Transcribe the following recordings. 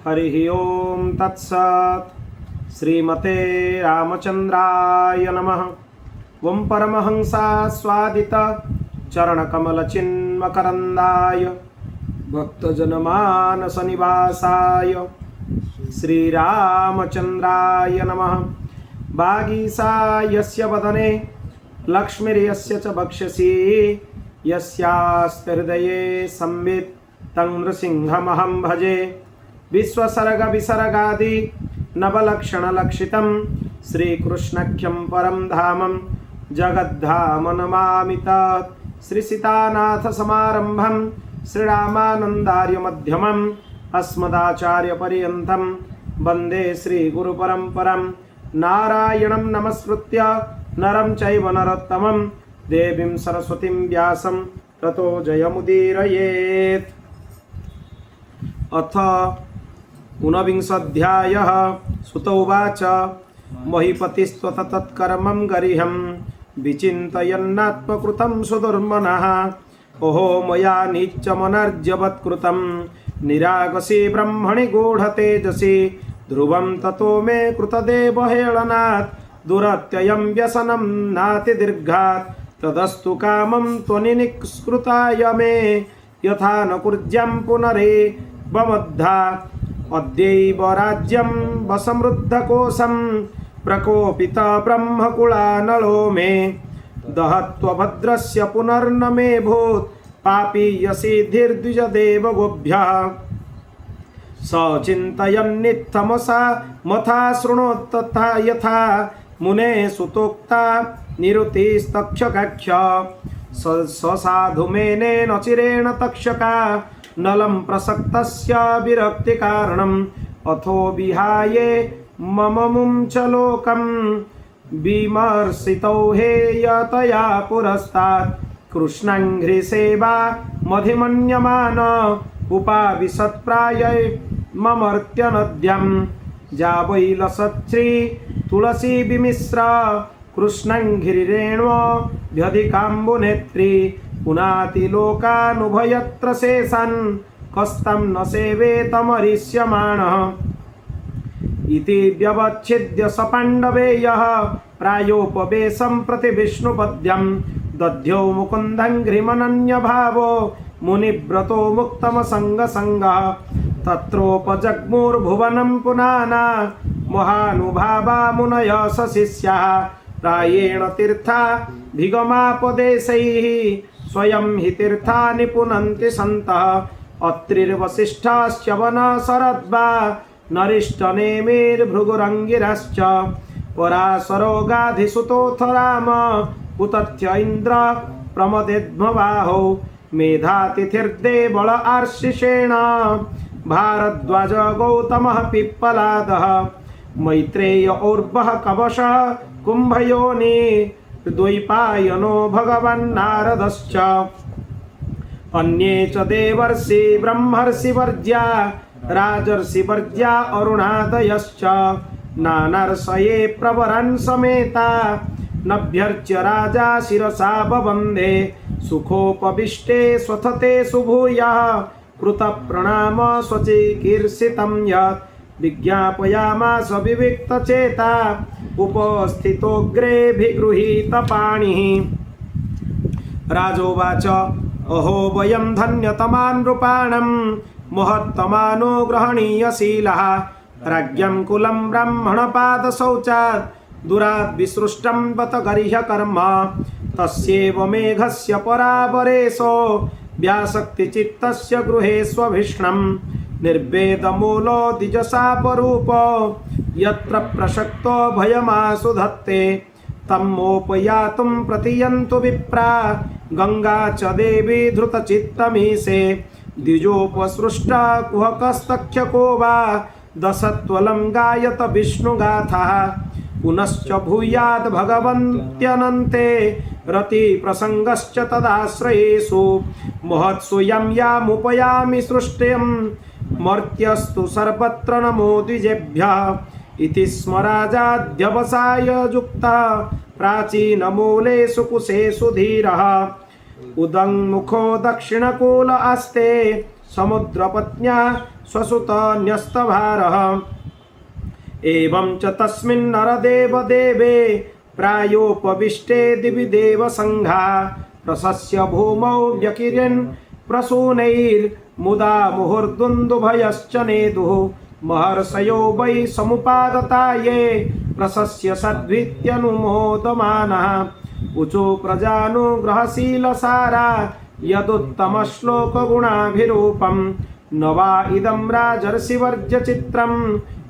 हरिः ओं तत्सत्। श्रीमते रामचन्द्राय नमः। ओं परमहंसास्वादित चरणकमलचिन्मकरन्दाय भक्तजनमानसनिवासाय श्रीरामचन्द्राय नमः। वागीशायस्य वदने लक्ष्मीर्यस्य च वक्षसि यस्यास्ति हृदये संवित् तं नृसिंहमहं भजे। विश्वसर्गविसर्गादि नवलक्षणलक्षितं श्रीकृष्णख्यं परं धामं जगद्धाम नमामि तत्। श्रीसीतानाथसमारम्भं श्रीरामानन्दार्यमध्यमम् अस्मदाचार्यपर्यन्तं वन्दे श्रीगुरुपरम्परं। नारायणं नमस्कृत्य नरं चैव नरोत्तमं देवीं सरस्वतीं व्यासं ततो जयमुदीरयेत्। अथ ऊनविंशोऽध्यायः। सुत उवाच महीपतिस्त्वत तत्कर्मं गरिहं विचिन्तयन्नात्मकृतं सुदुर्मनः। ओहो मया नीचमनर्ज्यवत्कृतं निरागसि ब्रह्मणि गूढतेजसि ध्रुवं ततो मे कृतदेवहेळनात् दुरत्ययं व्यसनं नातिदीर्घात् तदस्तु कामं त्वनिनिष्कृताय मे यथा न कुर्ज्यं पुनरेवमद्धा अद्यैव राज्यं वसमृद्धकोशं प्रकोपित ब्रह्मकुलानलो मे दहत्वभद्रस्य पुनर्न मे भूत् पापीयसि धीर्द्विजदेव गोभ्यः सचिन्तयन्नित्थमसा मथा शृणोत्तथा यथा मुने सुतोक्ता निरुतिस्तक्षकाख्य ससाधुमेनेन चिरेण तक्षका नलं प्रसक्तस्य विरक्तिकारणम् अथो विहाये मममुं च लोकं विमर्शितौ हेयतया पुरस्तात् कृष्णं घ्रिसेवा मधिमन्यमान उपाविशत्प्रायै ममर्त्यनद्यं जावैलसच्छ्री तुलसी विमिश्र कृष्णं गिरिरेण्वभ्यधिकाम्बुनेत्री पुनाति लोकानुभयत्र शेषन् कस्तं न सेवेतमरिष्यमाणः इति व्यवच्छिद्य स पाण्डवेयः प्रायोपवेशं प्रति विष्णुपद्यं दध्यौ मुकुन्दं घ्रिमनन्यभावो मुनिव्रतो मुक्तमसङ्गसङ्गः तत्रोपजग्मुर्भुवनं पुनाना महानुभावा मुनयः सशिष्याः प्रायेण तीर्थाभिगमापदेशैः स्वयं हि तीर्थानि पुनन्ति सन्तः अत्रिर्वसिष्ठाश्च वनशरद्वा नरिष्ठनेमिर्भृगुरङ्गिरश्च पराशरो गाधिसुतोऽथ राम उतथ्य इन्द्र प्रमदेद्मबाहौ मेधातिथिर्देवल आर्शिषेण भारद्वाज गौतमः पिप्पलादः मैत्रेय और्वः कवशः कुम्भयोनि द्वैपायनो भगवन्नारदश्च अन्ये च देवर्षि ब्रह्मर्षिवर्ज्या राजर्षिवर्ज्या अरुणादयश्च नानार्षये प्रवरन् समेता नभ्यर्च्य राजा शिरसा बवन्दे सुखोपविष्टे स्वथते सुभूयः कृतप्रणाम स्वचिकीर्षितं यत् विज्ञापयामास विविक्तचेता उपस्थितोऽग्रेऽभिगृहीतपाणिः। राजोवाच अहो वयं धन्यतमा नृपाणं महत्तमानो ग्रहणीयशीलः राज्ञं कुलं ब्राह्मणपादशौचात् दुराद्विसृष्टं बत गरीह्यकर्म तस्यैव मेघस्य परावरेशो व्यासक्तिचित्तस्य गृहेष्वभीष्णं निर्वेदमूलो द्विजशापरूपो यत्र प्रसक्तो भयमासु धत्ते तं मोपयातुं प्रतियन्तु विप्रा गंगा च देवी धृतचित्तमीशे द्विजोपसृष्टा कुहकस्तक्षको वा दशत्वलं गायत विष्णुगाथा पुनश्च भूयाद् भगवन्त्यनन्ते रतिप्रसङ्गश्च तदाश्रयेषु महत्सु यं यामुपयामि सृष्ट्यं मर्त्यस्तु सर्वत्र नमो द्विजेभ्यः इति स्म राजाध्यवसाय युक्तः प्राचीनमूलेषु कुशेषु धीरः उदङ्मुखो दक्षिणकूल आस्ते समुद्रपत्न्या स्वसुतन्यस्तभारः एवं च तस्मिन् नरदेवदेवे प्रायोपविष्टे दिवि देवसङ्घा प्रशस्य भूमौ व्यकिरन् प्रसूनैर्मुदा मुहुर्दुन्दुभयश्च नेदुः महर्षयो वै समुपागता ये प्रशस्य सद्वित्यनुमोदमानः ऊचु प्रजानुग्रहशीलसारा यदुत्तमश्लोकगुणाभिरूपं न वा इदं राजर्षिवर्ज्यचित्रं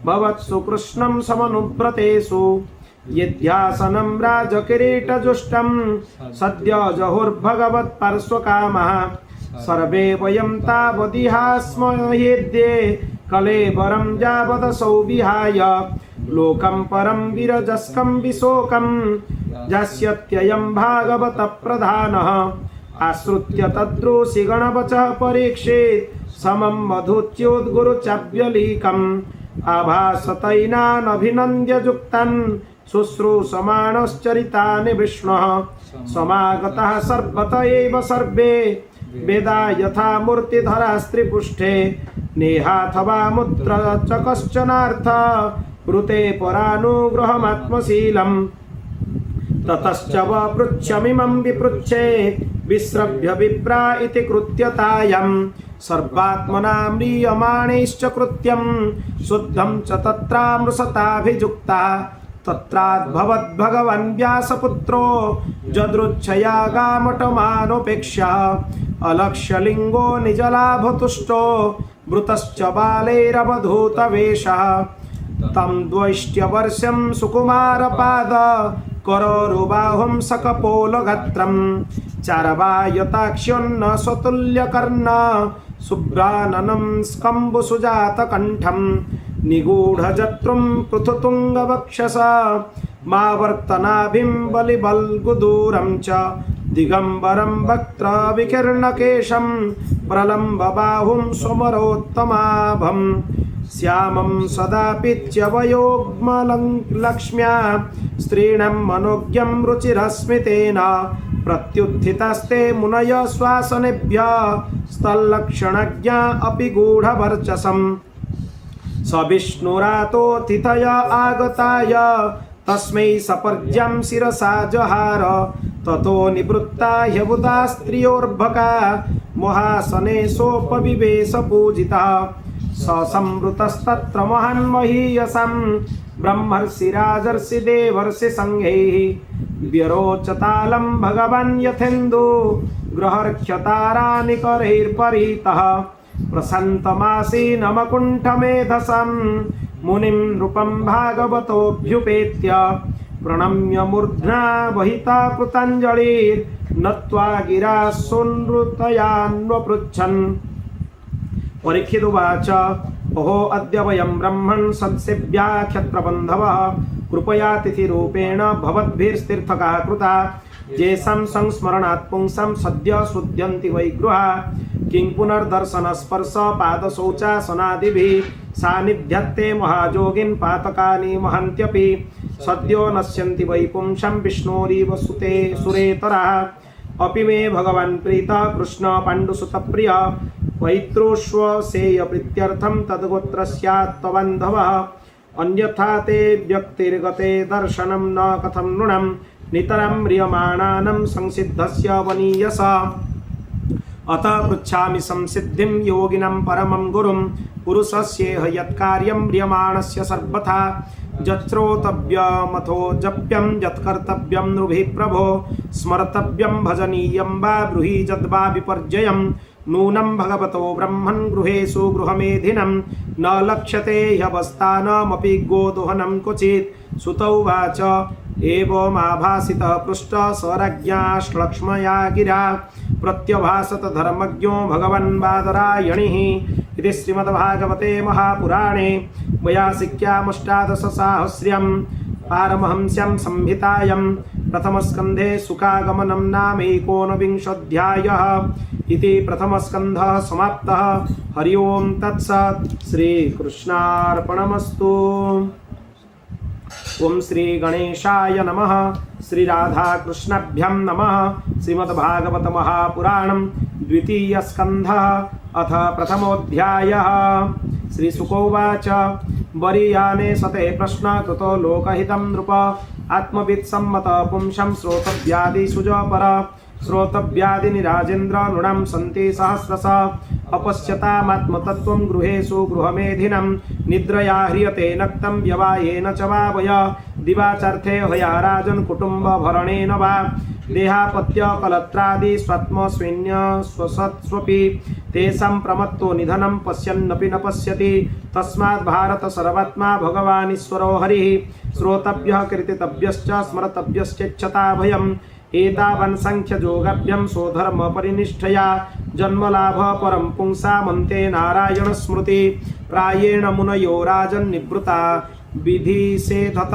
भवत्सु कृष्णं समनुव्रतेषु यद्यासनं राजकिरीटजुष्टं सद्य जहुर्भगवत्पार्श्वकामः सर्वे वयं तावदिहास्महेद्ये कलेवरं यावदसौ विहाय लोकं परं विरजस्कं विशोकं यास्यत्ययं भागवत प्रधानः आश्रुत्य तद्रुषि गणवचः परीक्षेत् समं मधुच्योद्गुरुचाव्यलीकम् आभासतैनानभिनन्द्य युक्तं शुश्रूषमाणश्चरितानि विष्णुः समागतः सर्वत एव सर्वे वेदा यथा मूर्तिधरास्त्रिपुष्टे नेहाथवा मुद्र च कश्चनार्थ वृते परानुग्रहमात्मशीलम् ततश्च वपृच्छमिमं विपृच्छे विस्रभ्य विप्रा इति कृत्यतायं सर्वात्मना म्रियमाणैश्च कृत्यं शुद्धं च तत्रामृषताभियुक्ता तत्राद्भवद्भगवन् व्यासपुत्रो जदृच्छया गामटमानोपेक्ष्य अलक्ष्यलिङ्गो निजलाभतुष्टो मृतश्च बालैरवधूतवेषः तं द्वैष्ट्यवर्षं सुकुमारपाद करोरुबाहुं सकपोलगात्रं चारवायताक्ष्योन्न स्वतुल्यकर्ण शुभ्राननं स्कम्बुसुजातकण्ठं निगूढजत्रुं पृथुतुङ्गवक्षसा मावर्तनाभिं बलिबल्गुदूरं च दिगम्बरं वक्त्रविकीर्णकेशं प्रलम्बबाहुं स्वमरोत्तमाभं श्यामं सदापिच्यवयोग्मलक्ष्म्या स्त्रीणं मनोज्ञं रुचिरस्मितेन प्रत्युत्थितास्ते मुनय श्वासनेभ्यः स्तल्लक्षणज्ञा अपि गूढवर्चसम् स विष्णुरातोऽतिथय आगताय तस्मै सपर्ज्यं शिरसा जहार ततो निवृत्ता ह्यबुधा स्त्रियोर्भका महासने सोपविवेश पूजितः स संवृतस्तत्र महान्महीयसं ब्रह्मर्षि देवर्षि संघैः व्यरोचतालं भगवान् यथेन्दु ग्रहर्क्षतारानिकरैर्परीतः प्रशान्तमासीनमकुण्ठमेधसं मुनिं नृपं भागवतोऽभ्युपेत्य प्रणम्य मूर्ध्ना वहिता कृताञ्जलिर्नत्वा गिरा सुनृतयान्वपृच्छन् परीक्षित उवाच अहो अद्य वयं ब्रह्मन् सत्सेव्याख्यत्रबन्धवः कृपया तिथिरूपेण भवद्भिस्तीर्थकाः कृता येषां संस्मरणात् पुंसां सद्य शुद्ध्यन्ति वै गृहा किं पुनर्दर्शनस्पर्श पादशौचासनादिभिः सान्निध्यत्ते महायोगिन् पातकानि महन्त्यपि सद्यो नश्यन्ति वै पुंसां विष्णोरिव सुते सुरेतराः अपि मे भगवान् प्रीतः कृष्ण पाण्डुसुतप्रियः वैतृष्वसेयप्रीत्यर्थं तद्गोत्रस्यात्तबान्धवः अन्यथा ते व्यक्तिर्गते दर्शनं न कथं नृणं नितरां म्रियमाणानां संसिद्धस्य वनीयसा अतः पृच्छामि संसिद्धिं योगिनं परमं गुरुं पुरुषस्येह यत्कार्यं म्रियमाणस्य सर्वथा यच्छ्रोतव्यमथो जप्यं यत्कर्तव्यं नृभिः प्रभो स्मर्तव्यं भजनीयं वा ब्रूहि यद्वा विपर्जयं नूनं भगवतो ब्रह्मन् गृहेषु गृहमेधिनं न लक्ष्यते ह्यवस्थानमपि गोदोहनं क्वचित् सुत उवाच एवमाभासितः पृष्टः स राज्ञा श्लक्ष्मया गिरा प्रत्यभासत धर्मज्ञो भगवन् बादरायणिः इति श्रीमद्भागवते महापुराणे वैयासिक्यामष्टादशसाहस्र्यं पारमहंस्यां संहितायां प्रथमस्कन्धे सुखागमनं नामैकोनविंशोऽध्यायः इति प्रथमस्कन्धः समाप्तः। हरि ओं तत्सत्। श्रीकृष्णार्पणमस्तु। ओम श्री गणेशाय नमः। श्री राधा कृष्णाभ्यां नमः। श्रीमद्भागवत महापुराणं द्वितीय स्कन्धः अथ प्रथमोऽध्यायः। श्री सुकोवाच वरीयाने सते प्रश्न कृतो लोकहितं नृप आत्मवित् सम्मत पुंसं श्रोतव्यादि सुजपर श्रोतव्यादिनि राजेन्द्र नृणां सन्ति सहस्रश अपश्यतामात्मतत्त्वं गृहेषु गृहमेधिनं निद्रया ह्रियते नक्तं व्यवायेन च वा वय दिवाचार्थे हया राजन् कुटुम्बभरणेन वा देहापत्यकलत्रादि स्वात्मस्वैन्य स्वसत्स्वपि तेषां प्रमत्तो निधनं पश्यन्नपि न पश्यति तस्मात् भारत सर्वात्मा भगवानीश्वरो हरिः श्रोतव्यः कीर्तितव्यश्च स्मर्तव्यश्चेच्छता भयम् एतावन् संख्ययोगाभ्यां स्वधर्म परिनिष्ठया जन्मलाभ परं पुंसामन्ते नारायण स्मृति प्रायेण मुनयो राजन्निवृत्ता विधिसेधत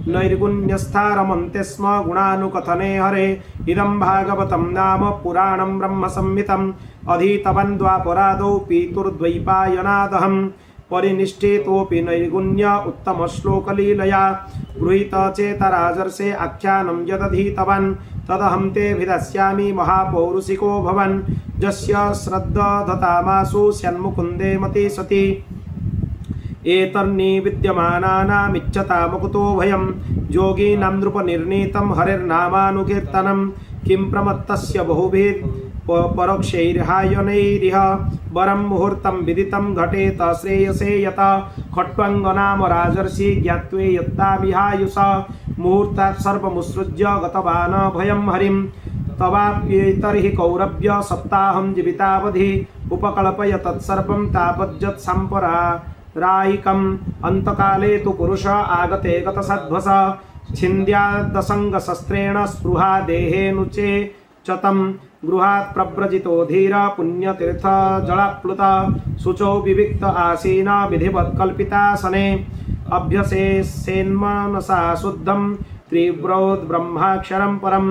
नैर्गुण्यस्थारमन्ते स्म गुणानुकथने हरे इदं भागवतं नाम पुराणं ब्रह्मसंहितम् अधीतवान् द्वापरादौ पितुर्द्वैपायनादहम् परिनिष्ठितोऽपि नैर्गुण्य उत्तमश्लोकलीलया गृहीतचेतराजर्षे आख्यानं यदधीतवान् तदहं ते भिदास्यामि महापौरुषिको भवन् यस्य श्रद्धाधतामासु स्यान्मुकुन्दे मति सति एतन्निविद्यमानानामिच्छतामकुतो भयं योगिनां नृपनिर्णीतं हरेर्नामानुकीर्तनं किं प्रमत्तस्य बहुभिः परोक्षैर्हायनैरिह वरं मुहूर्तं विदितं घटेत श्रेयसे यत खट्वाङ्गनाम राजर्षि ज्ञात्वे यत्ता विहायुष मुहूर्तात् सर्वमुत्सृज्य गतवान् भयं हरिं तवाप्येतर्हि कौरव्य सप्ताहं जीवितावधि उपकल्पय तत्सर्वं तावज्जत् साम्परारायिकम् अन्तकाले तु पुरुष आगते गतसद्भस छिन्द्यादसङ्गशस्त्रेण स्पृहा देहेनुचे चतं गृहात् प्रव्रजितो धीर पुण्यतीर्थ जलाप्लुत शुचौ विविक्त आसीन विधिवत् कल्पितासने अभ्यसेन्मनसा शुद्धं त्रिव्रोद् ब्रह्माक्षरं परं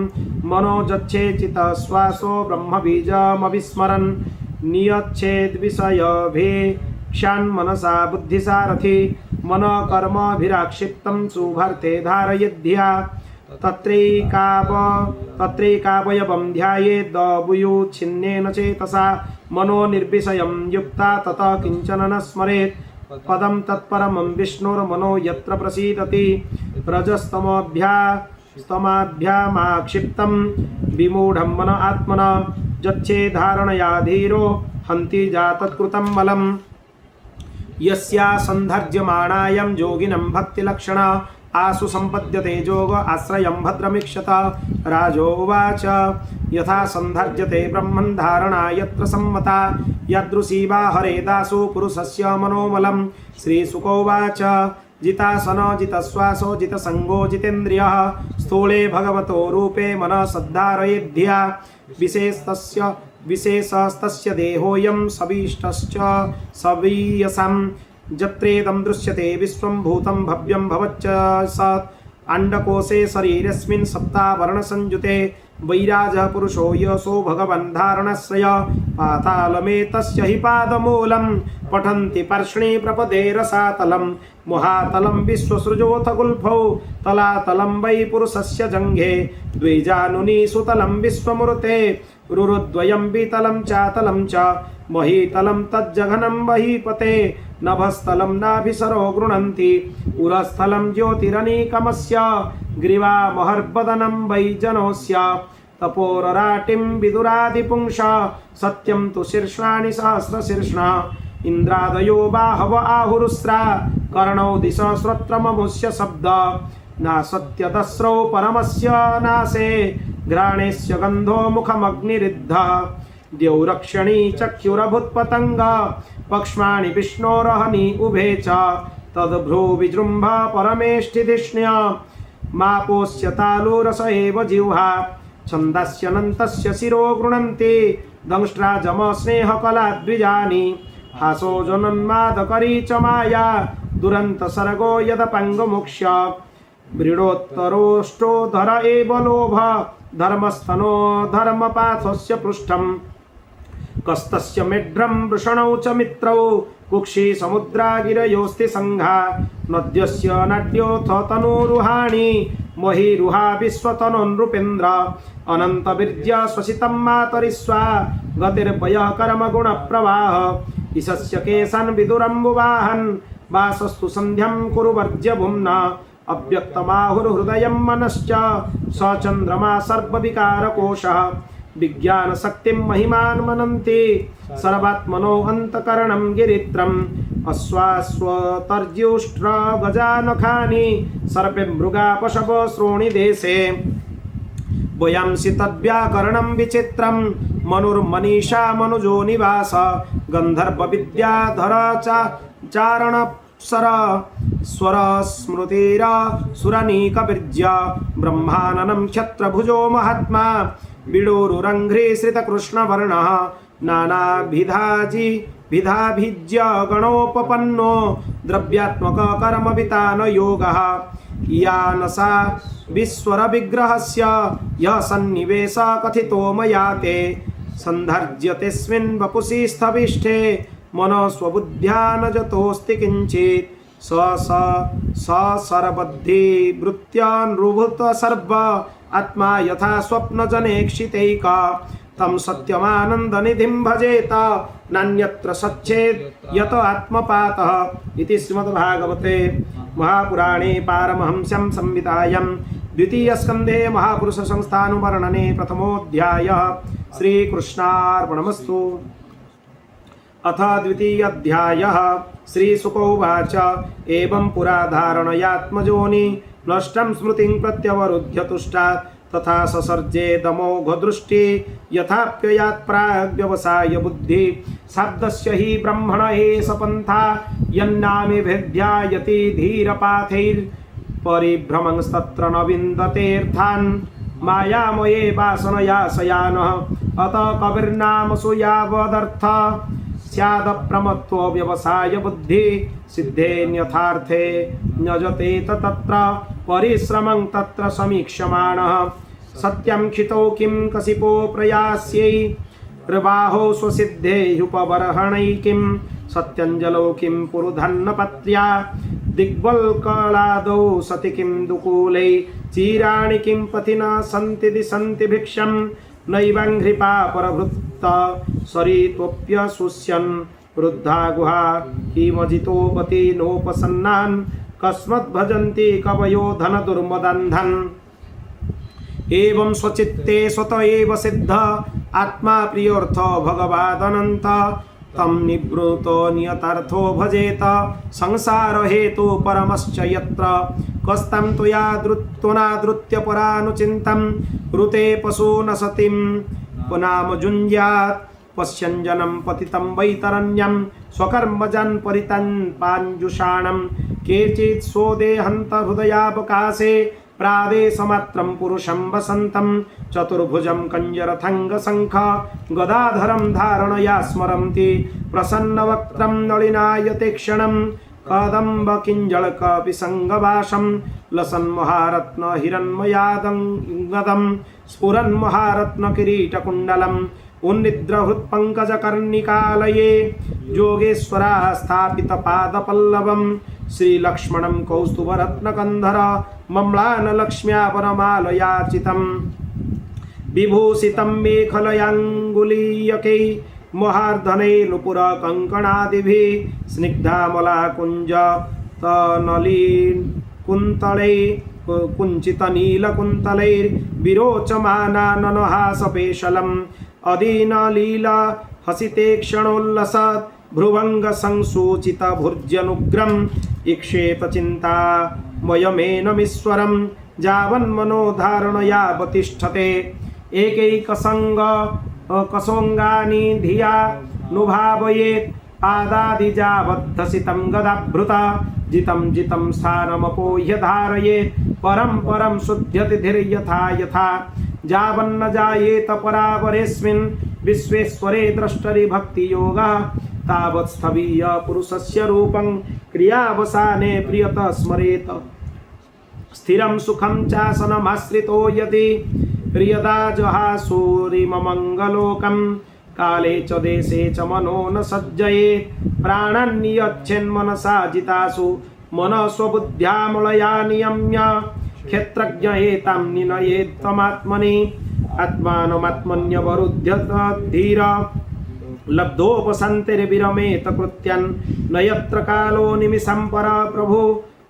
मनोजच्छेचित श्वासो ब्रह्मबीजमविस्मरन् नियच्छेद्विषयभेक्षान् मनसा बुद्धिसारथि मनोकर्मभिराक्षिप्तं सुभर्ते धारयेद्धिया तत्रैकावयवं ध्यायेद्भूयुच्छिन्नेन चेतसा मनो निर्विषयं युक्ता ततः किञ्चन न स्मरेत् पदं तत्परमं विष्णोर्मनो यत्र प्रसीदति रजस्तमाभ्यामाक्षिप्तं विमूढं मन आत्मना यच्छेद्धारणया धीरो हन्ति जातत्कृतं मलम् यस्या सन्धर्ज्यमाणायं योगिनं भक्तिलक्षणा आसु सम्पद्यते जोग आश्रयं भद्रमीक्षत राजोवाच यथा सन्धर्ज्यते ब्रह्मन् धारणा यत्र सम्मता यादृशी वा हरे दासु पुरुषस्य मनोमलं श्रीशुकोवाच जितासन जितश्वासो जितसङ्गो जितेन्द्रियः स्थूले भगवतो रूपे मनः सद्धारयेद्धिया विशेषस्तस्य देहोऽयं सविष्टश्च सवीयसाम् जत्रेदं दृश्यते विश्वं भूतं भव्यं भवच्च सत् अंडकोशे शरीरस्मिन् सप्तावरणसंयुते वैराजः पुरुषो यशो भगवन् धारणश्रय पातालमेतस्य हि पादमूलं पठन्ति पर्ष्णे प्रपदे रसातलं महातलं विश्वसृजोऽथ गुल्फौ तलातलं वै पुरुषस्य जङ्घे द्विजानुनि सुतलं विश्वमूर्ते रुरुद्वयं वितलं चातलं च महीतलं तज्जघनं महीपते नभस्थलं नाभिसरो गृह्णन्ति उरस्थलं ज्योतिरनीकमस्य ग्रीवा महर्बदनं वै जनोऽस्य तपोरराटिं विदुरादिपुंस सत्यं तु शीर्षाणि सहस्रशीर्ष्णा इन्द्रादयो बाहव आहुरुस्रा कर्णौ दिश श्रोत्रममुष्य शब्द नासत्यदस्रौ परमस्य नासे घ्राणेस्य गन्धो मुखमग्निरिद्ध द्यौरक्षणी चक्षुरभूत्पतंग पक्ष्माणि विष्णोरहनि उभे च तद्भ्रू विजृम्भ परमेष्ठिधिष्ण्य मापोस्य तालुरस एव जिह्वा छन्दस्यनन्तस्य शिरो गृह्णन्ति दंष्ट्राजम स्नेहकला द्विजानि हासो जनन्मादकरी च माया दुरन्त सर्गो यदपङ्गमुक्ष्य मृडोत्तरोष्टोधर एव लोभ धर्मस्तनो धर्मपाथस्य पृष्ठम् कस्तस्य मेढ्रं वृषणौ च मित्रौ कुक्षी समुद्रा गिरयोस्ति संघा नद्यस्य नाड्योऽथ तनुरुहाणि महिरुहा विश्वतनोनृपेन्द्र अनंत वीर्य स्वसितं मातरिस्वा गतिर्भयः कर्म गुण प्रवाह ईशस्य केशान् विदुरम्बुवाहन् वासस्तु सन्ध्यं कुरु वर्ज्य भुम्ना अव्यक्तमाहुर्हृदयं मनश्च स चन्द्रमा सर्वविकारकोशः विज्ञान शक्तिं महिमान् मनन्ति सर्वात्मनो अन्तःकरणं गिरित्रम् अश्वास्वतर्ज्युष्ट्र गजानखानि सर्पे मृगा पशवो श्रोणि देशे वयांसि तद्व्याकरणं विचित्रं मनुर्मनीषा मनुजो निवास गन्धर्व विद्याधर चारण स्वर स्मृतिर सुरनीकवीर्य ब्रह्माननं क्षत्रभुजो महात्मा बिडोरुरङ्घ्रिश्रित कृष्णवर्णः नानाभिधाभिज्य गणोपपन्नो द्रव्यात्मक कर्मवितान योगः यानसा विश्वर विग्रहस्य यः सन्निवेश कथितो मया ते सन्धर्ज्यतेऽस्मिन् वपुषि स्थविष्ठे मनस्वबुद्ध्या न जतोऽस्ति किञ्चित् स सरबद्धिवृत्यानुभूत सर्व आत्मा यथा स्वप्नजनेक्षितैक तं सत्यमानन्दनिधिं भजेत नान्यत्र सच्चेत् यत आत्मपातः इति श्रीमद्भागवते महापुराणे पारमहंस्यां संहितायां द्वितीयस्कन्धे महापुरुषसंस्थानुवर्णने प्रथमोऽध्यायः श्रीकृष्णार्पणमस्तु। अथ द्वितीयोऽध्यायः श्रीशुक उवाच एवं पुरा धारणयात्मजोनि नष्टं स्मृतिं प्रत्यवरुध्य तुष्टात् तथा ससर्जे दमोघदृष्टि यथाप्ययात् प्राग्व्यवसाय बुद्धि शब्दस्य हि ब्रह्मण एष पन्था यन्नामे भेद्यायति धीरपाथैर्परिभ्रमंस्तत्र न विन्दतेऽर्थान् मायामये वासनया शयानः अत कविर्नामसु यावदर्थ स्यादप्रमत्तो व्यवसाय बुद्धि सिद्धेन्यथार्थे न्यजते तत्र परिश्रमं तत्र समीक्ष्यमाणः सत्यं क्षितौ किं कसिपो प्रयास्यै प्रवाहो स्वसिद्धेयुपबर्हणै किं सत्यञ्जलौ किं पुरुधन्नपत्र्या दिग्वल्कलादौ सति किं दुकूलै चीराणि किं पथिना सन्ति दिशन्ति भिक्षं नैवाङ्घ्रिपा परभृत्त सरित्वप्यशुष्यन् वृद्धा गुहा किमजितोपति नोपसन्नान् कस्मद्भजन्ति कवयो धनदुर्मदन्धन् एवं स्वचित्ते स्वत एव सिद्ध आत्मा प्रियोऽर्थ भगवादनन्त तं निवृतो नियतार्थो भजेत संसार हेतु परमश्च यत्र कस्तं त्वनादृत्य परानुचिन्तं ऋते पशु न सतिं पुनामजुञ्ज्यात् पश्यञ्जनं पतितं वैतरण्यं स्वकर्मजन् परितं पाञ्जुषाणं केचित् सोदेहन्त हृदयावकाशे प्रादेशमात्रं पुरुषं वसन्तं चतुर्भुजं कञ्जरथङ्गशङ्ख गदाधरं धारणया स्मरन्ति प्रसन्नवक्त्रं नलिनायते क्षणं कदम्बकिञ्जलकपिसङ्गवासं लसन्महारत्न हिरण्मयादङ्गदं स्फुरन्महारत्नकिरीटकुण्डलम् उन्निद्रहृत्पङ्कजकर्णिकालये योगेश्वरा स्थापितपादपल्लवं श्रीलक्ष्मणं कौस्तुभरत्नकन्धर मम्लानलक्ष्म्या परमालयाचितं विभूषितं मेखलयाङ्गुलीयकै महार्धने नुपुरकङ्कणादिभिः स्निग्धामलाकुञ्ज तनलीकुन्तलै कुञ्चितनीलकुन्तलैर्विरोचमानाननहासपेशलम् अदीनलीला हसिते क्षणोल्लसत् भ्रुवङ्गसंसूचितभुर्जनुग्रम् ईक्षेत चिन्तामयमेनमीश्वरं यावन्मनोधारणयावतिष्ठते एकैकसङ्गानि धिया नुभावयेत् पादादिजावद्धसितं गदाभृता जितं जितं स्थानमपोह्य धारयेत् परं परं शुध्यति धीर्यथा यथा जावन्न जायेत परावरेऽस्मिन् विश्वेश्वरे द्रष्टरि भक्तियोगः तावत् स्थवीय पुरुषस्य रूपं क्रियावसाने प्रियतः स्मरेत स्थिरं सुखं चासनमाश्रितो यदि प्रियदा जहासूरिममङ्गलोकं काले च देशे च मनो न सज्जयेत् प्राणान्नियच्छेन्मनसा जितासु मनस्वबुद्ध्या मलया नियम्य क्षेत्रज्ञ एतां निनयेत् तमात्मनि आत्मानमात्मन्यवरुध्य धीर लब्धोपसन्तिर्विरमेत कृत्यन् न यत्र कालो निमिषं पर प्रभु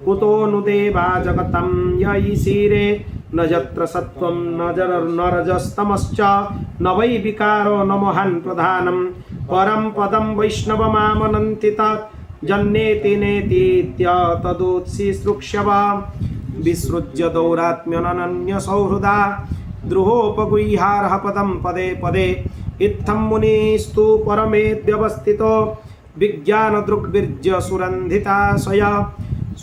कुतो नु देवा जगतं यईशिरे न यत्र सत्त्वं न रजस्तमश्च न वै विकारो न महान् प्रधानं परं पदं वैष्णवमामनन्ति तत् जन्नेति नेतीत्यतदुत्सिसृक्ष्यव विसृज्य दौरात्म्यनन्य सौहृदा द्रुहोपगुह्यार्ह पदं पदे पदे इत्थं मुनिस्तु परमेद्यवस्थितो विज्ञानदृग्विर्ज्य सुरन्धिताशय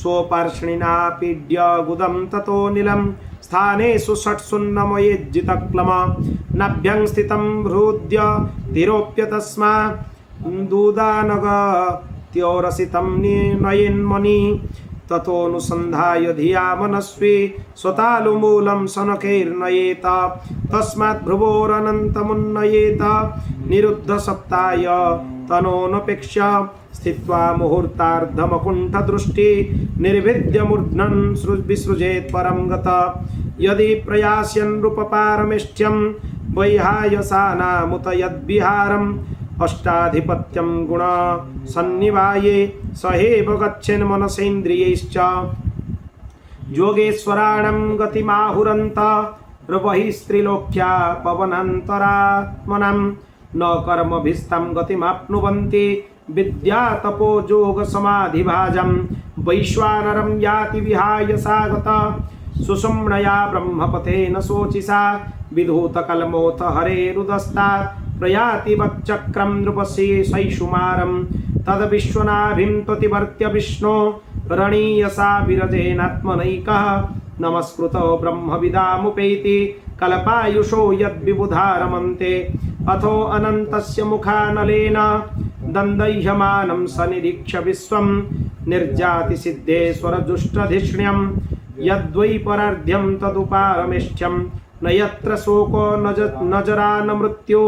स्वपार्ष्णिना पीड्य गुदं ततो नीलं स्थानेषु षट्सुन्नमयेज्जितक्लम नाभ्यं स्थितं हृद्य धीरोप्य तस्मा दूदानगत्योरसितं नयेन्मणि ततोऽनुसन्धाय धिया मनस्वी स्वतालुमूलं सनकैर्नयेत तस्मात् भ्रुवोरनन्तमुन्नयेत निरुद्धसप्ताय तनोनपेक्ष्य स्थित्वा मुहूर्तार्धमकुण्ठदृष्टि निर्विद्य मूर्ध्नं विसृजेत् परं गत यदि प्रयास्यन् नृपपारमेष्ठ्यं वैहायसानामुत यद्विहारम् अष्टाधिपत्यं गुण सन्निवाये सहेव गच्छेन् मनसेन्द्रियैश्च योगेश्वराणां गतिमाहुरन्त बहिस्त्रिलोक्या पवनान्तरात्मनां न कर्मभिस्तं गतिमाप्नुवन्ति विद्या तपो जोग समाधिभाजं वैश्वानरं याति विहाय सागत सुषुम्णया ब्रह्मपथेन शोचिसा विधूतकल्मोऽथ हरेरुदस्तात् प्रयाति वक्चक्रं नृपस्य सैषुमारं तद्विश्वनाभिं त्वतिवर्त्य विष्णो रणीयसा विरजेनात्मनैकः नमस्कृतो ब्रह्मविदामुपैति कल्पायुषो यद्विबुधारमन्ते अथो अनन्तस्य मुखानलेन दन्दह्यमानं सनिरीक्ष्य विश्वं निर्जातिसिद्धेश्वरजुष्टधिष्ण्यं यद्वै परार्ध्यं तदुपारमेष्ठ्यं न यत्र शोको न जरा न मृत्यु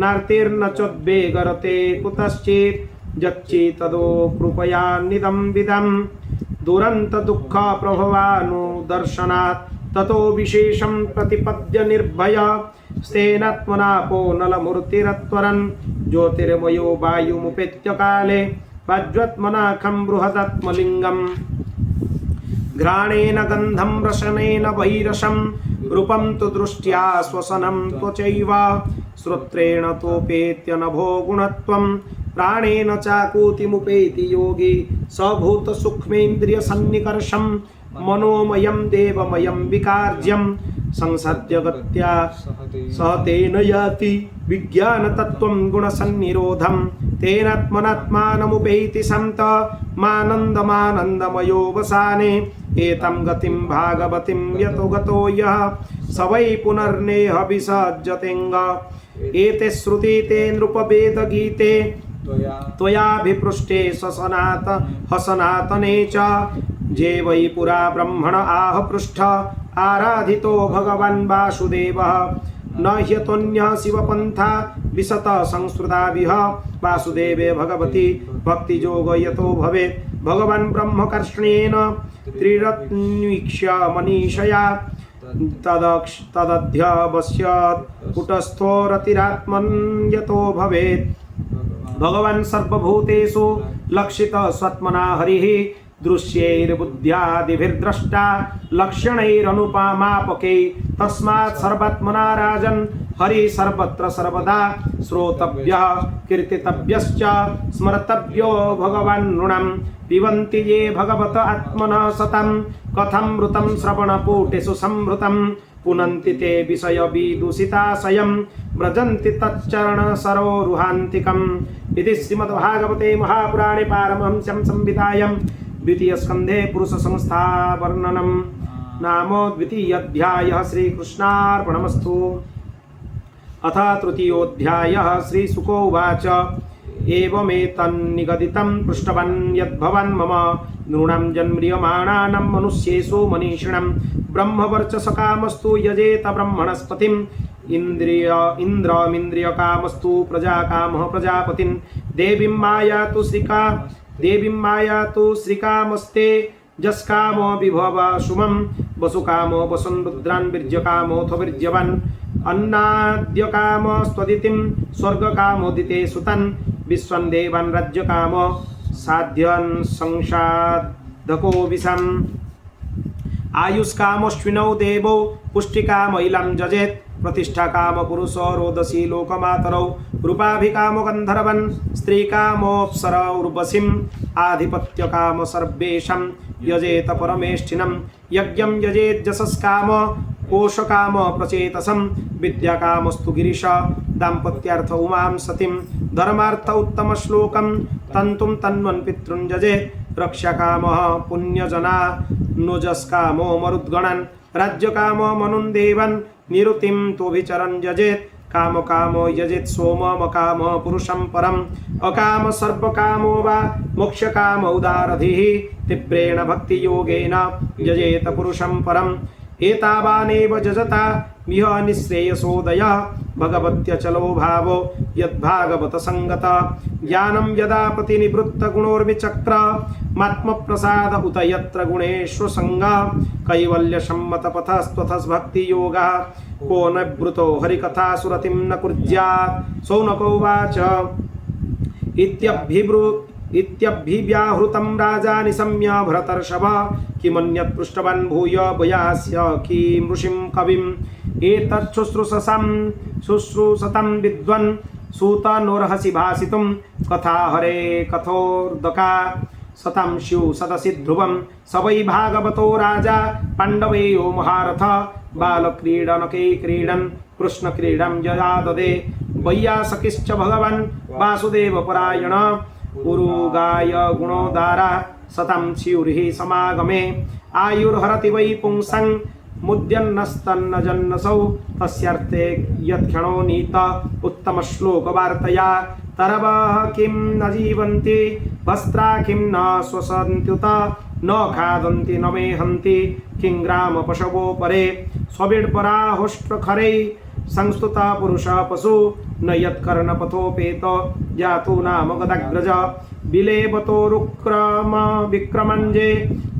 नार्तिर्न चोद्वेगरते कुतश्चित् यच्चेतदो कृपया निदं विदं दुरन्त दुःख प्रभवानुदर्शनात् ततो विशेषं प्रतिपद्य निर्भय स्तेनात्मनापो नलमूर्तिरत्वरन् ज्योतिर्मयो वायुमुपेत्य काले वज्रत्मनाखं बृहदात्मलिङ्गम् घ्राणेन गन्धं रसनेन वैरसं रूपं तु दृष्ट्या श्वसनं त्वचैव श्रोत्रेण तोपेत्य नभो गुणत्वं प्राणेन चाकूतिमुपेति योगी सभूतसूक्ष्मेन्द्रियसन्निकर्षं मनोमयं देवमयं विकार्यं संसद्य गत्या सहतेन याति विज्ञानतत्त्वं गुणसन्निरोधं तेनात्मनात्मानमुपैति सन्त मानन्दमानन्दमयो वसाने एतं गतिं भागवतीं यतो गतो यः स वै पुनर्नेह विसज्जतेऽङ्ग एते श्रुति ते नृपवेदगीते त्वयाभिपृष्टे हसनातने च जे वै पुरा ब्रह्मण आह पृष्ठ आराधितो भगवान् वासुदेवः न ह्यतोऽन्यः शिवपन्था विशत संस्कृताभिः वासुदेवे भगवती भक्तियोगो यतो भवेत् भगवान् ब्रह्मकर्ष्णेन त्रिरत्नीक्ष्य मनीषया तदध्यवस्यत् कुटस्थो रतिरात्मन् यतो भवेत् भगवान् सर्वभूतेषु लक्षितः स्वात्मना हरिः दृश्यैर्बुद्ध्यादिभिर्द्रष्टा लक्षणैरनुपमापकै तस्मात् सर्वात्मना राजन् हरि सर्वत्र सर्वदा श्रोतव्यः कीर्तितव्यश्च स्मर्तव्यो भगवान् नृणां पिबन्ति ये भगवत आत्मनः सतं कथं मृतं श्रवणपूटेषु संहृतं पुनन्ति ते विषयविदूषिताशयं व्रजन्ति तच्चरणसरोरुहान्तिकम् इति श्रीमद्भागवते महापुराणे पारमहंस्यां संहितायां द्वितीयस्कन्धे पुरुषसंस्थावर्णनं नाम द्वितीयोऽध्यायः। श्रीकृष्णार्पणमस्तु। अथ तृतीयोऽध्यायः। श्रीशुक उवाच एवमेतन्निगदितं पृष्टवान् यद्भवान् मम नृणां जन्म्रियमाणानां मनुष्येषु मनीषिणां ब्रह्मवर्चसकामस्तु यजेत ब्रह्मणस्पतिं इन्द्रमिन्द्रियकामस्तु प्रजाकामः प्रजापतिं देवीं मायातु श्रीकामस्ते जस्कामो विभव शुभं वसुकामो वसुन् रुद्रान् वीर्यकामोऽथ वीर्यवान् अन्नाद्यकामो स्वदितिं स्वर्गकामोदिते सुतन् विश्वं देवान् राज्यकामो साध्यन् संसाधको विषम् आयुष्कामश्विनौ देवौ पुष्टिकामैलं जजेत् प्रतिष्ठाकाम पुरुषो रोदसी लोकमातरौ रूपाभिकामो गन्धर्वन् स्त्रीकामोऽप्सरौ उर्वशीम् आधिपत्यकाम सर्वेषां यजेत परमेष्ठिनं यज्ञं यजेत् यशस्काम कोशकाम प्रचेतसं विद्याकामस्तु गिरीश दाम्पत्यार्थ उमां सतीं धर्मार्थ उत्तमश्लोकं तन्तुं तन्वन् पितॄन् जजेत् रक्षकामः पुण्यजना नुजस्कामो मरुद्गणान् राज्यकामो मनुन् देवान् निरुतिं तोभिचरन् यजेत् कामकामो यजेत् सोममकामः पुरुषं परम् अकाम सर्वकामो वा मोक्षकामो उदारधिः तीव्रेण भक्तियोगेन यजेत पुरुषं परम् एतावानेव जजता मिह निःश्रेयसोदय भगवत्यचलो भावो यद्भागवत संगत ज्ञानं यदा प्रतिनिवृत्त गुणोर्विचक्र मात्मप्रसाद उत यत्र गुणेषु संग कैवल्य सम्मत पथस्त्वथस् भक्ति योगः को न ब्रुतो हरिकथा सुरतिं न कुर्यात् सौनको वाच इत्यभिव्याहृतं राजा निशम्य भरतर्षभ किमन्यत् पृष्टवान् भूय भयास्य किमृषिं कविम् एतत् शुश्रूषतं विद्वन् सूतनोर्हसि भासितुं कथा हरे कथोर्दका सतं स्युः सदसि ध्रुवं स वै भागवतो राजा पाण्डवेयो महारथ बालक्रीडनके क्रीडन् कृष्णक्रीडां यदा ददे वैयासकिश्च भगवान् वासुदेवपरायण उरुगाय गुणोदारा सतं स्युर्हि समागमे आयुर्हरति वै पुंसं मुद्यन्नस्तन्न जन्नसौ तस्यार्थे यत्क्षणो नीत उत्तमश्लोकवार्तया तरवः किं न जीवन्ति वस्त्रा किं न श्वसन्त्युत न खादन्ति न मेहन्ति किं ग्रामपशवो परे स्वविड्पराहोष्ट्रखरै संस्तुता पुरुषः पशु न यत्कर्णपथोपेत जातु नाम गदाग्रज विलेपतोरुक्रम विक्रमञ्जे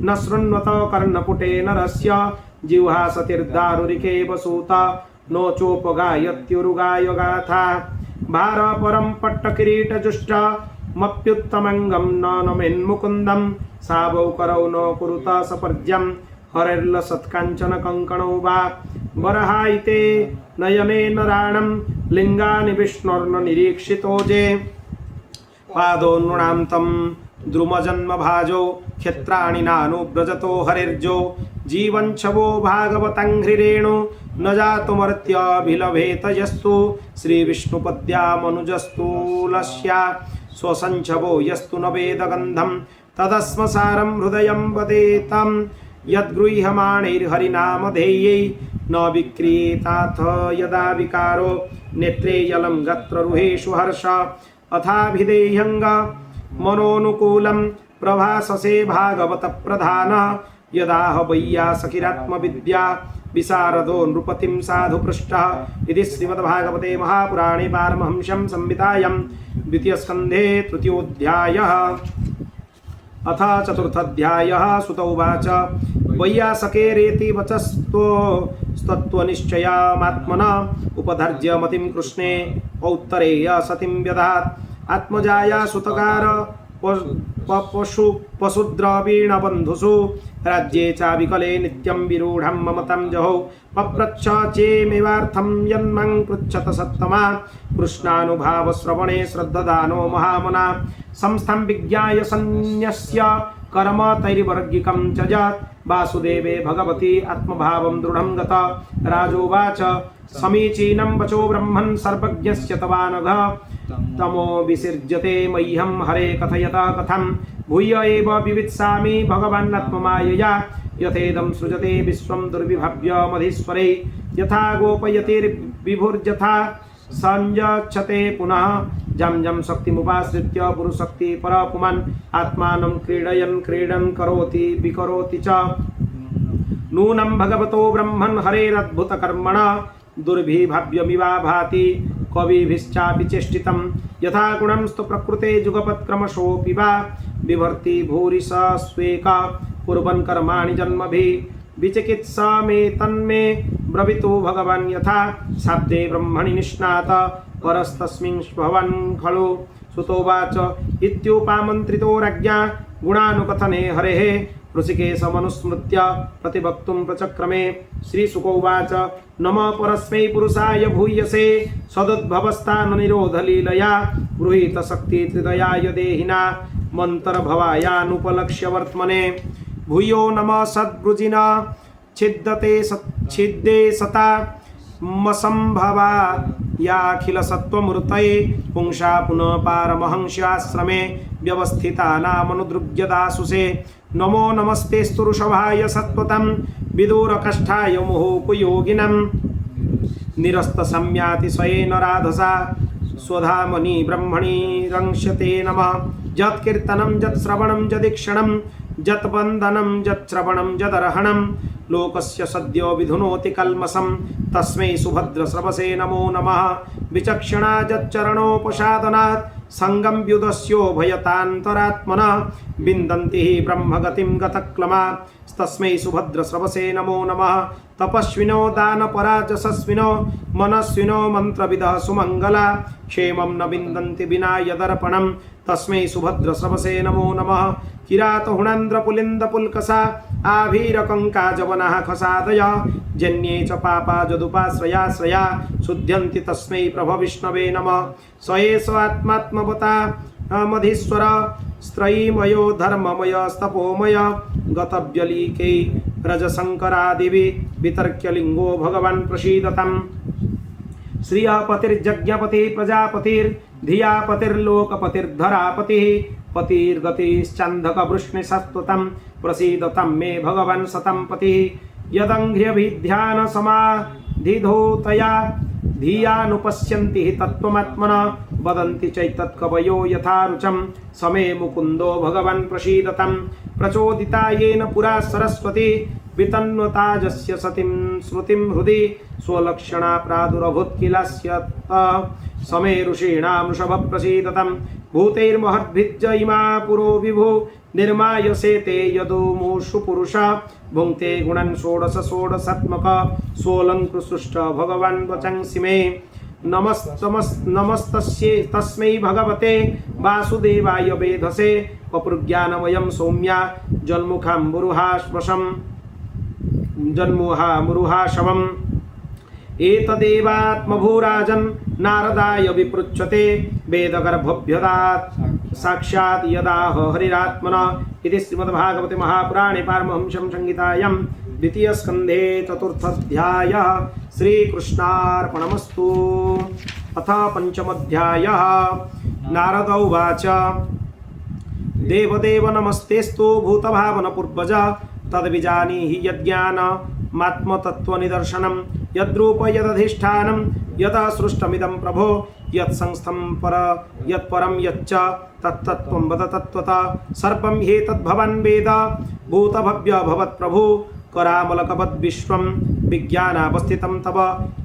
न शृण्वत कर्णपुटे नरस्य जिह्वा सतिर्दारुरिके वसूत नो चोपगायत्युरुगाय गाथा भार परं पट्टकिरीटजुष्ट मप्युत्तमङ्गं न नमेन्मुकुन्दं सावौ करौ न कुरुत सपर्ज्यं हरेर्लसत्काञ्चन कङ्कणौ वा वरहायिते नयने नराणं लिङ्गानि विष्णोर्न निरीक्षितोजे पादो नृणां तं द्रुमजन्मभाजो क्षेत्राणि नानुव्रजतो हरिर्जो जीवञ्छवो भागवतङ्घ्रिरेणु न जातुमर्त्यभिलभेत यस्तु श्रीविष्णुपद्यामनुजस्तुलस्या स्वसञ्छवो यस्तु न वेदगन्धं तदस्मसारं हृदयं वदेतं यद्गृह्यमाणैर्हरिनामधेयै न विक्रीताथ यदा विकारो नेत्रे यलं गत्ररुहेषु हर्ष अथाभिधेयङ्ग मनोनुकूलं प्रभाससे भागवत प्रधान यदाह वैयासखिरात्मविद्या विशारदो नृपतिं साधु पृष्ठः इति श्रीमद्भागवते महापुराणे पारमहंस्यां संहितायां द्वितीयस्कन्धे तृतीयोऽध्यायः अथ चतुर्थोऽध्यायः सुत उवाच वैयासकेरेति वचस्तत्त्वनिश्चयमात्मना उपधर्ज्य मतिं कृष्णे औत्तरेय सतिं व्यधात् आत्मजाया सुतकार पशुद्रवीणबन्धुषु राज्ये चाविकले नित्यं विरूढं ममतं जहौ पप्रच्छ चेमेवार्थं यन्मं पृच्छत सत्तमा कृष्णानुभावश्रवणे श्रद्धदानो महामना संस्थं विज्ञाय सन्न्यस्य कर्म तैर्वर्गिकं च यत् वासुदेवे भगवती आत्मभावं दृढं गत राजोवाच समीचीनं वचो ब्रह्मन् सर्वज्ञस्य तवानघ तमो विसृज्यते मह्यं हरे कथयता कथं भूय एव विवित्सामि भगवान्नात्ममायया यथेदं सृजते विश्वं दुर्विभव्यमधीश्वरे यथा गोपयतिर्विभुर्यथा संयच्छते पुनः जं जं शक्तिमुपाश्रित्य पुरुशक्ति परपुमान् आत्मानं क्रीडयन् क्रीडन् करोति विकरोति च नूनं भगवतो ब्रह्मन् हरेरद्भुतकर्मण दुर्भिभाव्यमिवा भाति कविभिश्चापि चेष्टितं यथा गुणंस्तु प्रकृते जुगपत्क्रमशोऽपि वा बिभर्ति भूरि स स्वेक कुर्वन् कर्माणि जन्मभिः विचिकित्सा मे तन्मे ब्रवीतु भगवान् यथा शाब्दे ब्रह्मणि निष्णात परस्तस्मिन् भवन् खलु सुतोवाच इत्युपामन्त्रितो राज्ञा गुणानुकथने हरेः ऋषिकेशमनुस्मृत्य प्रतिवक्तुं प्रचक्रमे श्रीशुकोवाच नमः परस्मै पुरुषाय भूयसे सदुद्भवस्थाननिरोधलीलया गृहीतशक्तित्रिदयाय देहिना मन्तर्भवायानुपलक्ष्य वर्त्मने भूयो नमः सद्वृजिन छिद्दे सता मसंभवा याखिल सत्वमूर्तये पुंसा पुनः पारमहंस्याश्रमे व्यवस्थितानामनुद्रुग्यदासुषे नमो नमस्तेस्तु ऋषभाय सत्वतं विदुरकष्ठाय मुहुपयोगिनं निरस्तसंयाति स्वयेन राधसा स्वधामनि ब्रह्मणि रंस्यते नमः यत्कीर्तनं यत्श्रवणं यदीक्षणं यत्वन्दनं यत्श्रवणं यदर्हणं लोकस्य सद्यो विधुनोति कल्मषं तस्मै सुभद्रश्रवसे नमो नमः विचक्षणा यच्चरणोपसादनात् संगम व्युदस्यो भयतान्तरात्मनः विन्दन्ति ब्रह्मगतिं गतक्लमा तस्मै सुभद्रश्रवसे नमो नमः तपस्विनो दानपराजसस्विनो मनस्विनो मन्त्रविदः सुमङ्गला क्षेमं न विन्दन्ति विना यदर्पणं तस्मै सुभद्रश्रवसे नमो नमः किरातहुणान्द्रपुलिन्दपुल्कसा आभीरकङ्काजवनः खसादय जन्ये च पापा जदुपाश्रयाश्रया शुद्ध्यन्ति तस्मै प्रभविष्णवे नमः स एष आत्मात्मवता मधीश्वर स्त्रयीमयो धर्ममय स्तपोमय गतव्यलीकै रजशङ्करादिभिः वितर्क्यलिङ्गो भगवान् प्रसीदतम् श्रियपतिर्यज्ञपतिः प्रजापतिर्धियापतिर्लोकपतिर्धरापतिः पतिर्गतिश्चन्धकवृष्णिसत्त्वतं प्रसीदतं मे भगवन् सतं पतिः यदङ्घ्र्यभिध्यानसमाधिधोतया धियानुपश्यन्ति हि तत्त्वमात्मनः वदन्ति चैतत्कवयो यथा रुचं समे मुकुन्दो भगवन् प्रसीदतं प्रचोदिता येन पुरा सरस्वती वितन्वताजस्य सतीं स्मृतिं हृदि स्वलक्षणा प्रादुरभूत् किलस्य समे ऋषीणां वृषभप्रसीदतं भूतैर्महद्भिज्ज इमा पुरो विभु निर्मायसेते यदुमुषु पुरुष भुङ्क्ते गुणन् षोडश षोडशात्मक सोऽलङ्कृसृष्ट भगवान् वचंसि मे नमस्तस्यै तस्मै भगवते वासुदेवाय वेधसे वपुर्ज्ञानमयं सौम्या जन्मुहामुरुहाशवम् एतदेवात्मभूराजन् नारदाय विपृच्छते वेदगर्भभ्यदात् साक्षात् यदाह हरिरात्मनः इति श्रीमद्भागवते महापुराणे पारमहंस्यां संहितायां द्वितीयस्कन्धे चतुर्थोऽध्यायः श्रीकृष्णार्पणमस्तु। अथ पञ्चमोऽध्यायः नारद उवाच देवदेव नमस्तेस्तु भूतभावनपूर्वज तद्विजानीहि यज्ञानमात्मतत्त्वनिदर्शनं यद्रूप यदधिष्ठानं यतः सृष्टमिदं प्रभो यत्संस्थं पर यत्परं यच्च तत्तत्त्वं वद तत्त्वतः सर्वं ह्येतद्भवन् वेद भूतभव्यभवत्प्रभु करामलकवद्विश्वं विज्ञानावस्थितं तव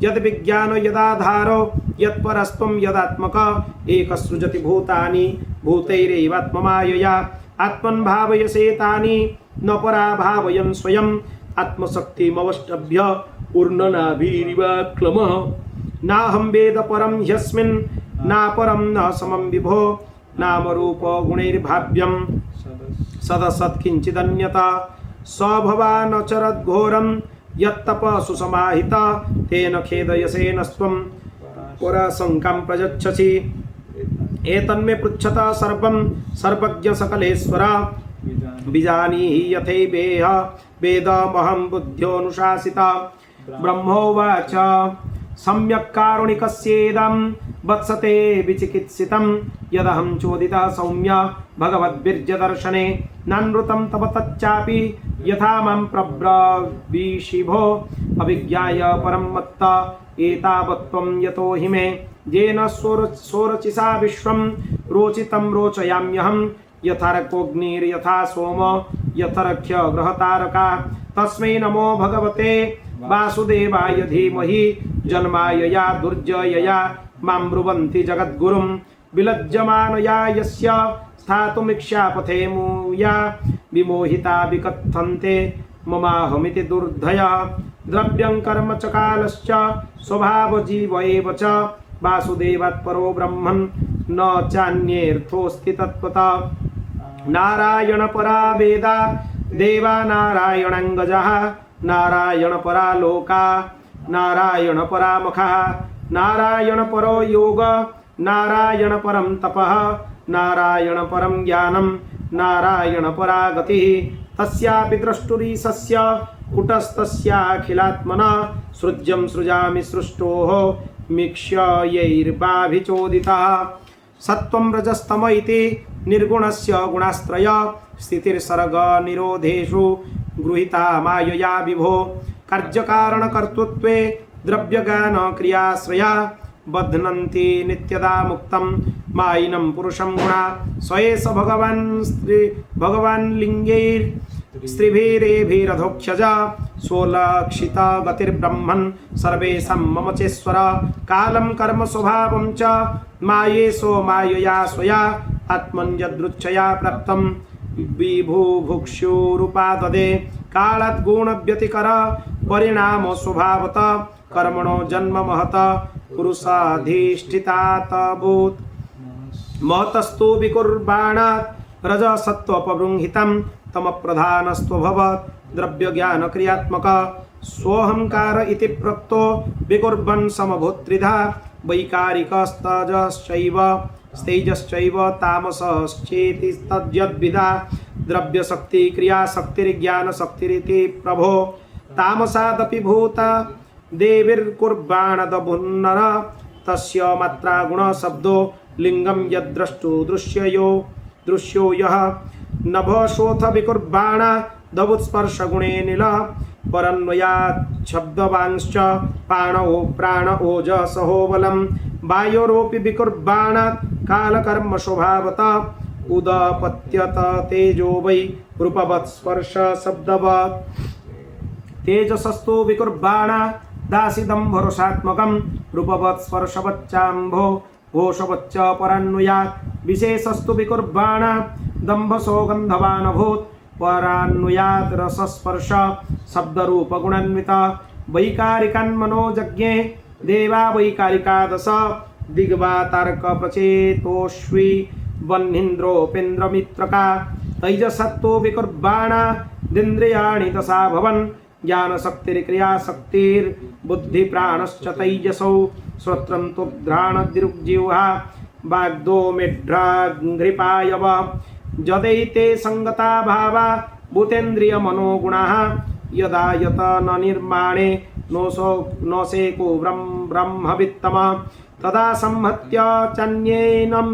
यद्विज्ञान यदाधारो यत्परस्त्वं यदात्मक एकसृजति भूतानि भूतैरेवात्ममायया आत्मन् भावयसे तानि न परा भावयन् स्वयम् आत्मशक्तिमवष्टभ्य पूर्णनाभिरिवाक्लमः नाहं वेद परं ह्यस्मिन् नापरं न समं विभो नामरूप गुणैर्भाव्यं सदसत्किञ्चिदन्यता स्वभवानचरद्घोरं यत्तपसु समाहिता तेन खेदयसे नस्त्वं पराशङ्कां प्रयच्छसि एतन्मे पृच्छत सर्वं सर्वज्ञ सकलेश्वर विजानीहि यथैवेह वेदमहं बुद्ध्योऽनुशासिता ब्रह्मोवाच सम्यक् कारुणिकस्येदं वत्सते विचिकित्सितं यदहं चोदितः सौम्य भगवद्भिर्जदर्शने नानृतं तव तच्चापि यथा मां प्रब्रवीषिभो अभिज्ञाय परं मत्त एतावत्त्वं यतो हि मे येन सोरचिसा विश्वं रोचितं रोचयाम्यहं यथार्कोऽग्निर्यथा सोम यथार्क्ष्य ग्रहतारका तस्मै नमो भगवते वासुदेवाय धीमहि जन्मायया दुर्जयया मां ब्रुवन्ति जगद्गुरुं विलज्जमानया यस्य स्थातुमिच्छापथे मूया विमोहिता विकथन्ते ममाहमिति दुर्धयः द्रव्यं कर्म च कालश्च स्वभावजीव एव च वासुदेवात् परो ब्रह्मन् न चान्येऽर्थोऽस्ति तत्त्वतः नारायण परा वेदा देवा नारायणाङ्गजः नारायण परा लोका नारायण परा मखः नारायण परो योग नारायण परं तपः नारायण परं ज्ञानं नारायण परा गतिः तस्यापि द्रष्टुरीशस्य कुटस्थस्याखिलात्मना सृज्यं सृजामि सृष्टोः मीक्ष्यैर्वाभिचोदितः सत्वं रजस्तम इति निर्गुणस्य गुणास्त्रय स्थितिर्सर्ग निरोधेषु गृहीता मायया विभो कार्यकारणकर्तृत्वे द्रव्यज्ञान क्रियाश्रया बध्नन्ति नित्यदा मुक्तं मायिनं पुरुषं गुणा स एष भगवान् लिङ्गैस्त्रिभिरेभिरधोक्षज स्वलक्षित गतिर्ब्रह्मन् सर्वेषां मम चेश्वर कालं कर्म स्वभावं च मायेशो मायया स्वया आत्मन्यदृच्छया प्राप्तं विभुभुक्षुरुपाददे कालाद्गुणव्यतिकर परिणाम स्वभावत कर्मणो जन्म महत पुरुषाधिष्ठितातभूत् महतस्तु विकुर्बाणात् रजसत्त्वपबृंहितं तमप्रधानस्त्वभवत् द्रव्यज्ञानक्रियात्मक सोऽहंकार इति प्रोक्तो विकुर्बन् समभूत्त्रिधा वैकारिकस्तजश्चैव स्तेजश्चैव तामसश्चेति तद्यद्विधा द्रव्यशक्ति क्रियाशक्तिर्ज्ञानशक्तिरिति प्रभो तामसादपि भूता देवीर्कुर्बाणदभुन्नर तस्य मात्रा गुणशब्दो लिंगं यद्द्रष्टु दृश्यो यः नभोऽशोथ विकुर्बाणा दवुत्स्पर्शगुणे नील परन्वयात् शब्दवांश्च पाणो प्राण ओजसहो बलं वायोरोऽपि विकुर्बाणात् कालकर्म स्वभावत उदपत्यत तेजो वै रूपवत् स्पर्श शब्दवत् तेजसस्तु विकुर्बाणा दासिदम्भरोषात्मकं रूपवत् स्पर्शवच्चाम्भो घोषवच्च परान्वयात् विशेषस्तु विकुर्बाणा दम्भसो गन्धवानभूत् परान्वयात् रसस्पर्श शब्दरूपगुणान्वित वैकारिकान्मनोजज्ञे देवा वैकारिकादश दिग्वातार्क प्रचेतोष्वी वह्नीन्द्रोपेन्द्रमित्रका तैजसत्तो विकुर्बाणा दिन्द्रियाणि दशा भवन् ज्ञानशक्तिर्क्रियाशक्तिर्बुद्धिप्राणश्च तैजसौ श्रोत्रं त्वघ्राणदिरुग्जिह्वा वाग्दो मेढ्राघ्रिपायव जदैते संगता भावा भूतेन्द्रियमनोगुणाः यदा यतन निर्माणे नोसेको ब्रह्मवित्तम तदा संहत्य चान्येनं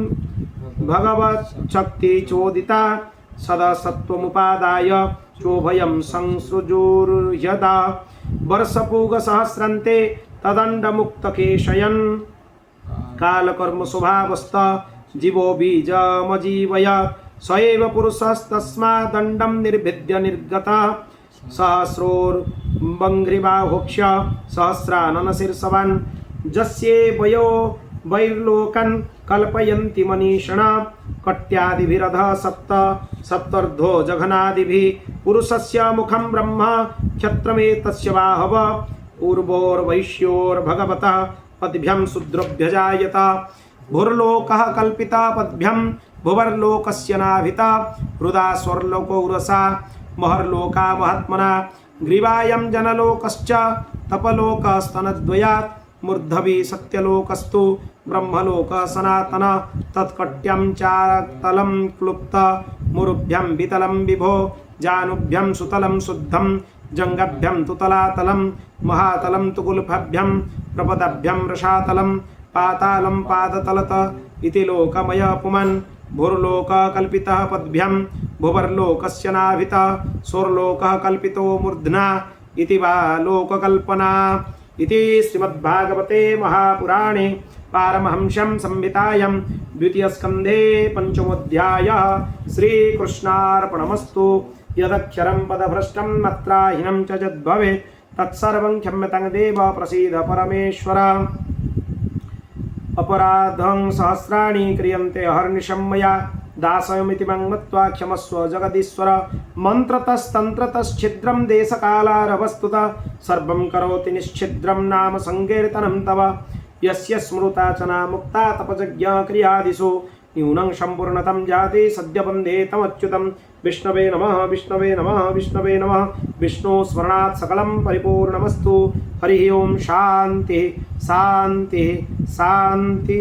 भगवच्छक्तिचोदिता सदा सत्त्वमुपादाय चोभयं संसृजुर्यदा वर्षपूगसहस्रान्ते तदण्डमुक्तकेशयन् कालकर्म स्वभावस्त जीवो बीजमजीवय स एव पुरुषस्तस्मादण्डं निर्भिद्य निर्गतः सहस्रोर्बङ्घ्रिबाहुक्ष सहस्राननशीर्षवान् जस्ये वयो वैर्लोकन् कल्पयन्ति मनीषिणा कट्यादिभिरध सप्तर्धो जघनादिभिः पुरुषस्य मुखं ब्रह्म क्षत्रमेतस्य बाहव पूर्वोर्वैश्योर्भगवतः पद्भ्यं शूद्रभ्यजायत भुर्लोकः कल्पिता पद्भ्यं भुवर्लोकस्य नाभिता हृदा स्वर्लोकौरसा महर्लोका महात्मना ग्रीवायं जनलोकश्च तपलोकस्तनद्वयात् मूर्धवि सत्यलोकस्तु ब्रह्मलोक सनातन तत्कट्यं चातलं क्लुप्त मुरुभ्यं वितलं विभो जानुभ्यं सुतलं शुद्धं जङ्गभ्यं तु तलातलं महातलं तु गुल्फभ्यं प्रपदभ्यं रसातलं पातालं पादतलत इति लोकमय पुमन् भूर्लोक कल्पितः पद्भ्यं भुवर्लोकस्य नाभितः स्वर्लोकः कल्पितो मूर्ध्ना इति वा लोककल्पना इति श्रीमद्भागवते महापुराणे पारमहंस्यां संहितायां द्वितीयस्कन्धे पञ्चमोऽध्यायः श्रीकृष्णार्पणमस्तु यदक्षरं पदभ्रष्टं मत्राहीनं च यद्भवेत् तत्सर्वं क्षम्यतां देव प्रसीद परमेश्वर अपराधं सहस्राणि क्रियन्ते अहर्निशं मया दासयमिति मं मत्वा क्षमस्व जगदीश्वर मन्त्रतस्तन्त्रतश्छिद्रं देशकालारवस्तुतः सर्वं करोति निश्छिद्रं नाम संकीर्तनं तव यस्य स्मृता च नामुक्ता तपजज्ञ क्रियादिषु न्यूनं सम्पूर्णतं जाति सद्य वन्दे तमच्युतं विष्णवे नमः विष्णवे नमः विष्णवे नमः विष्णु स्मरणात् सकलं परिपूर्णमस्तु हरि ओम शांति शांति शांति।